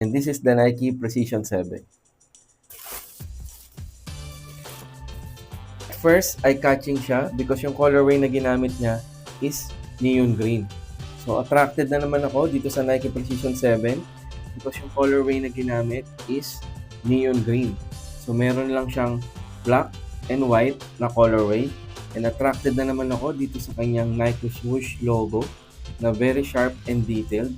And this is the Nike Precision 7. First, eye-catching siya because yung colorway na ginamit niya is neon green. So, attracted na naman ako dito sa Nike Precision 7 because yung colorway na ginamit is neon green. So, meron lang siyang black and white na colorway. And attracted na naman ako dito sa kanyang Nike Swoosh logo na very sharp and detailed.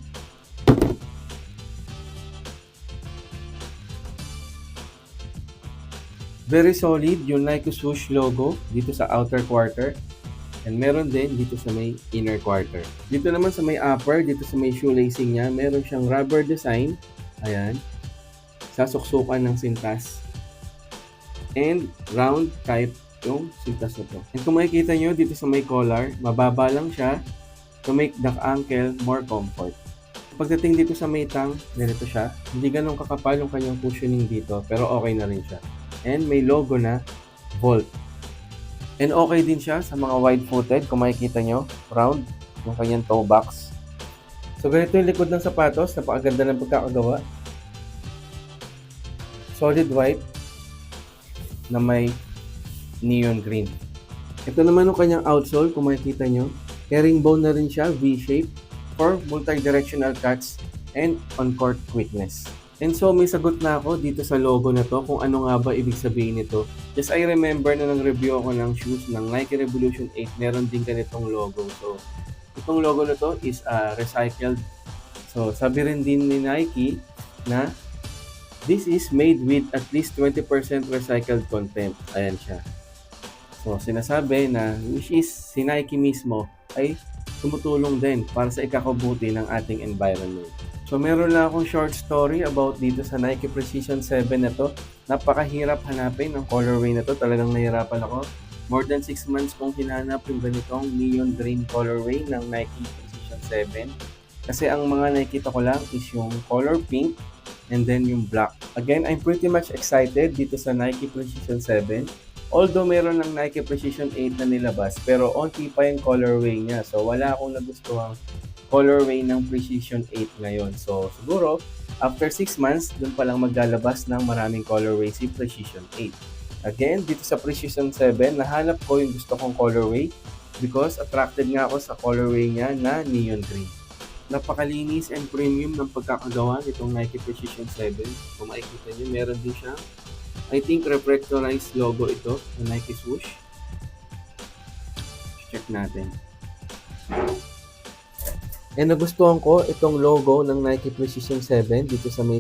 Very solid yung Nike Swoosh logo dito sa outer quarter. And meron din dito sa may inner quarter. Dito naman sa may upper, dito sa may shoelacing niya, meron siyang rubber design. Ayan. Sasuksukan ng sintas. And round type yung sintas na to. And kung makikita nyo dito sa may collar, mababa lang siya to make the ankle more comfort. Pagdating dito sa may tang, ganito siya. Hindi ganun kakapal yung kanyang cushioning dito, pero okay na rin siya. And may logo na Volt. And okay din siya sa mga wide-footed. Kung makikita nyo, round yung kanyang toe box. So ganito yung likod ng sapatos. Napakaganda ng pagkakagawa. Solid white na may neon green. Ito naman yung kanyang outsole. Kung makikita nyo, herringbone na rin siya, V-shape for multi-directional cuts and on-court quickness. And so may sagot na ako dito sa logo na to kung ano nga ba ibig sabihin nito. Just I remember na nag-review ako ng shoes ng Nike Revolution 8, meron din ganitong logo. So itong logo na to is recycled. So sabi rin din ni Nike na this is made with at least 20% recycled content. Ayan siya. So sinasabi na which is si Nike mismo ay tumutulong din para sa ikakabuti ng ating environment. So meron lang akong short story about dito sa Nike Precision 7 na to. Napakahirap hanapin ang colorway na to. Talagang nahirapan ako. More than 6 months kong hinanap yung ganitong neon green colorway ng Nike Precision 7. Kasi ang mga nakikita ko lang is yung color pink and then yung black. Again, I'm pretty much excited dito sa Nike Precision 7. Although meron ng Nike Precision 8 na nilabas, pero onti pa yung colorway niya. So wala akong nagustuhang colorway ng Precision 8 ngayon. So, siguro, after 6 months, dun palang maglalabas ng maraming colorway si Precision 8. Again, dito sa Precision 7, nahanap ko yung gusto kong colorway because attracted nga ako sa colorway niya na neon green. Napakalinis and premium ng pagkakagawa nitong Nike Precision 7. Kung makikita nyo, meron din siya. I think reflectorized logo ito ng Nike Swoosh. Check natin. And nagustuhan ko itong logo ng Nike Precision 7 dito sa may